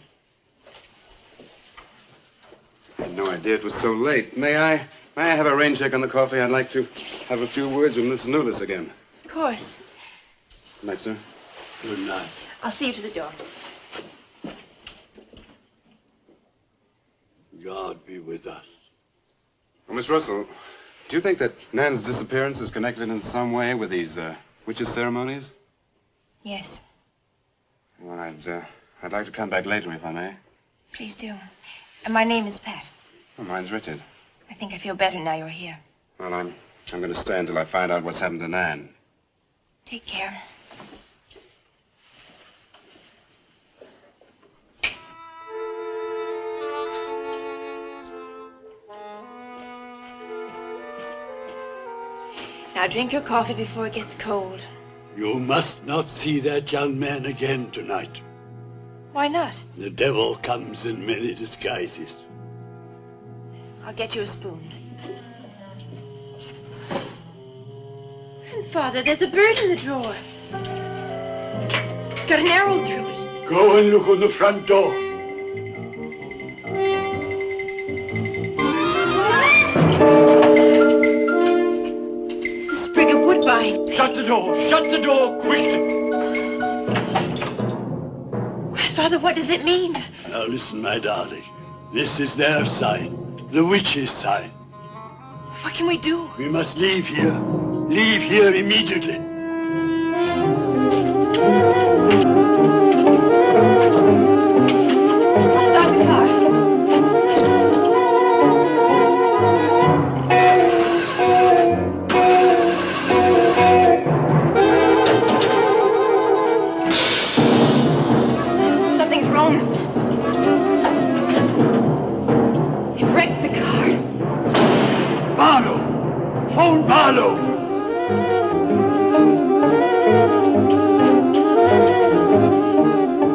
I had no idea it was so late. May I have a rain check on the coffee? I'd like to have a few words with Miss Newless again. Of course. Good night, sir. Good night. I'll see you to the door. God be with us. Well, Miss Russell, do you think that Nan's disappearance is connected in some way with these witches' ceremonies? Yes. Well, I'd like to come back later, if I may. Please do. And my name is Pat. Well, mine's Richard. I think I feel better now you're here. Well, I'm going to stay until I find out what's happened to Nan. Take care. Now drink your coffee before it gets cold. You must not see that young man again tonight. Why not? The devil comes in many disguises. I'll get you a spoon. Grandfather, there's a bird in the drawer. It's got an arrow through it. Go and look on the front door. It's a sprig of wood Shut the door. Shut the door quickly. Grandfather, what does it mean? Now listen, my darling. This is their sign. The witch's sign. What can we do? We must leave here. Leave here immediately. Stop the car. Something's wrong. They've wrecked the car. Barlow! Phone Barlow!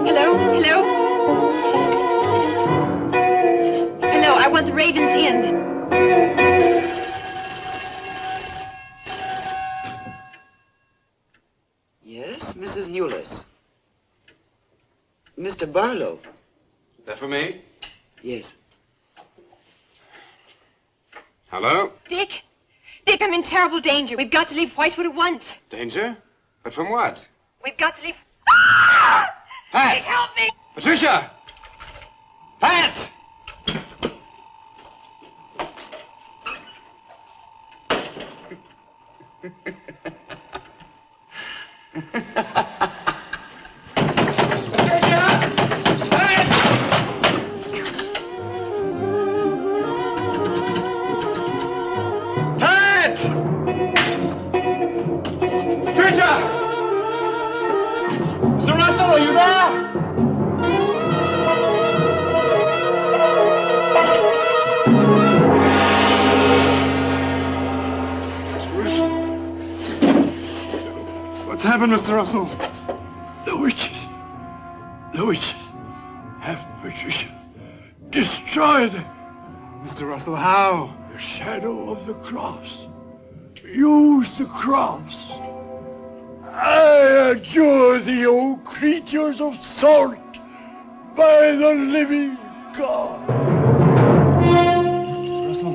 Hello? Hello? Hello, I want the Ravens Inn. Yes, Mrs. Newless. Mr. Barlow. Is that for me? Yes. Hello? Dick? Dick, I'm in terrible danger. We've got to leave Whitewood at once. Danger? But from what? We've got to leave... Pat! Dick, help me! Patricia! Pat! Mr. Russell, are you there? What's happened, Mr. Russell? The witches have Patricia. Destroy them. Mr. Russell, how? The shadow of the cross. Use the cross. I adjure thee, O creatures of salt, by the living God. Mr. Russell.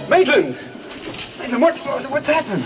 Maitland! Maitland, what's happened?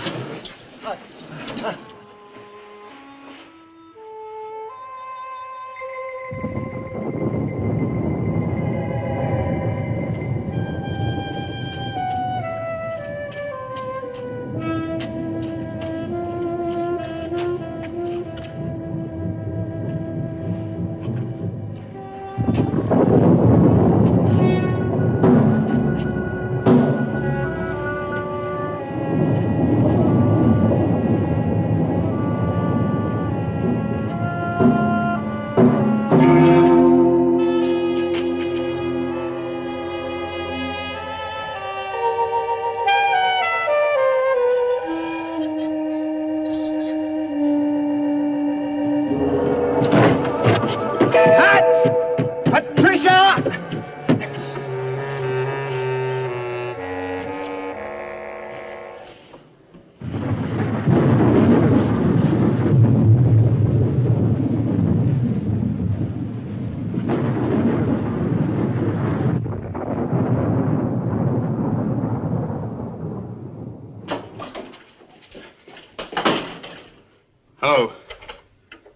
Hello.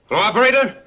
Hello, operator?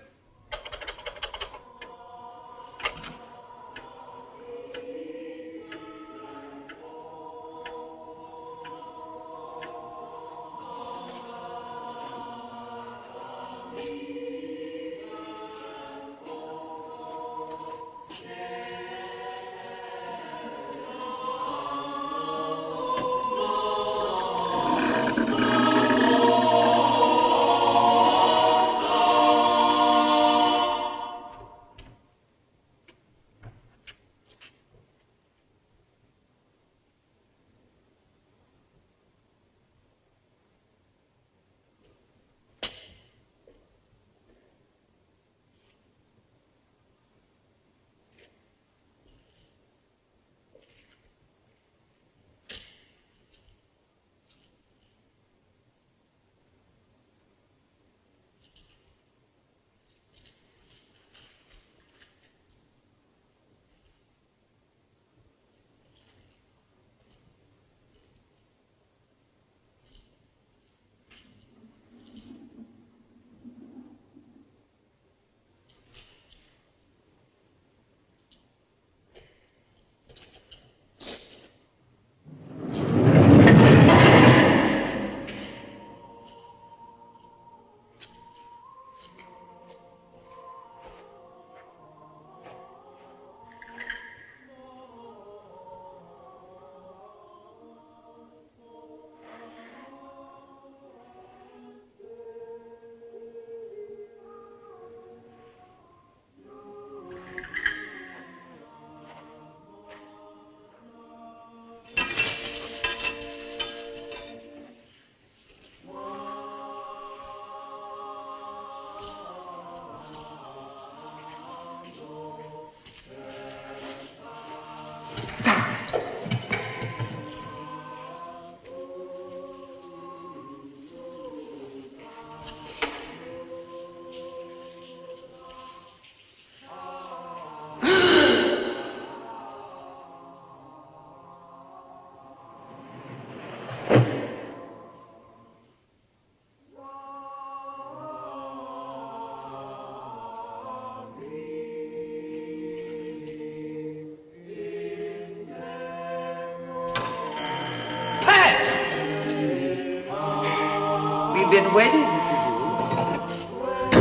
We've been waiting for you.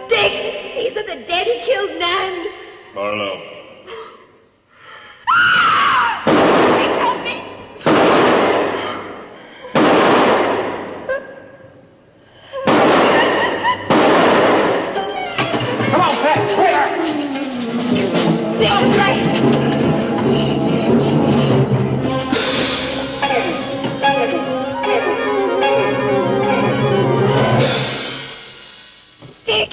Dick! These are the dead who killed Nan! Barlow. Help me! Come on, Pat! Quick! Dick, right! Dick!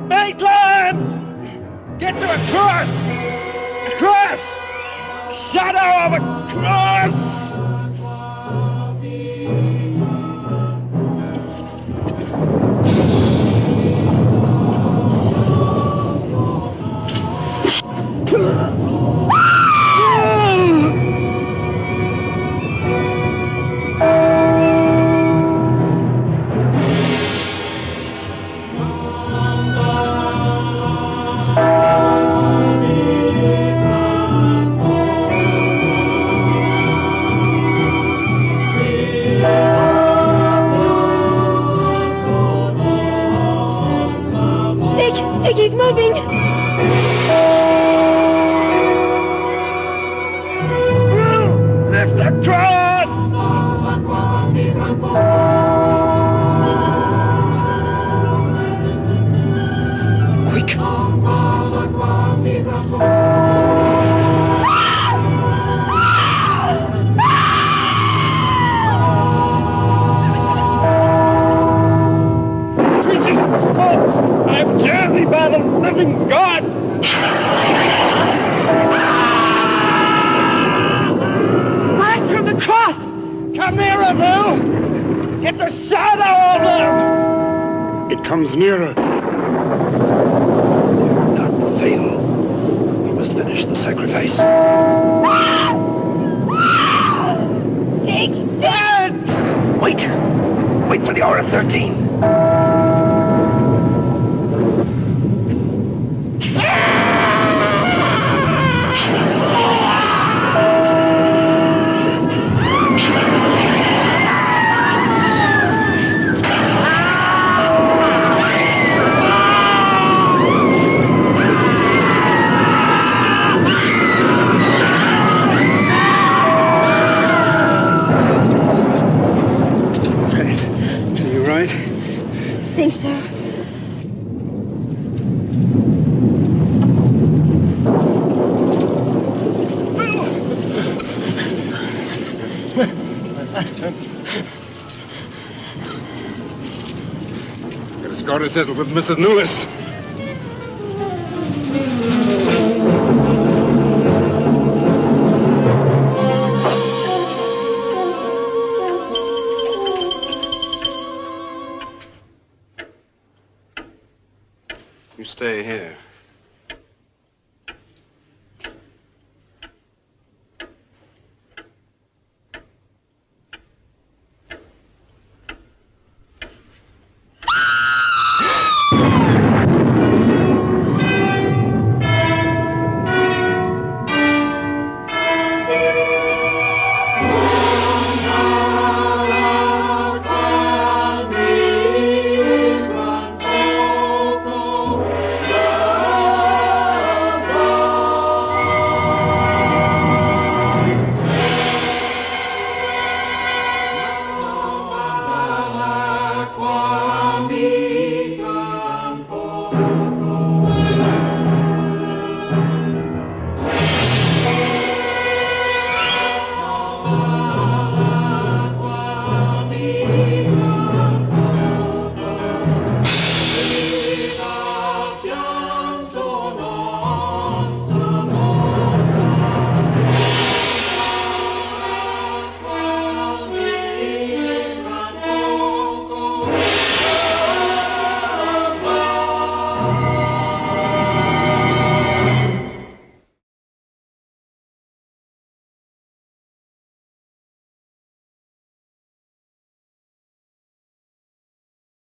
Maitland! Get to a cross! A cross! Shadow of a cross! Dick, he's moving! Lift the cross! Quick! Jesus, folks! I'm jersey by the living God! Right from the cross! Come nearer, Bill! Get the shadow of them! It comes nearer. Not fail. We must finish the sacrifice. Dick, dead! Wait! Wait for the hour of 13. I think so. Get a score to settle with Mrs. Newless. You stay here. Lotis!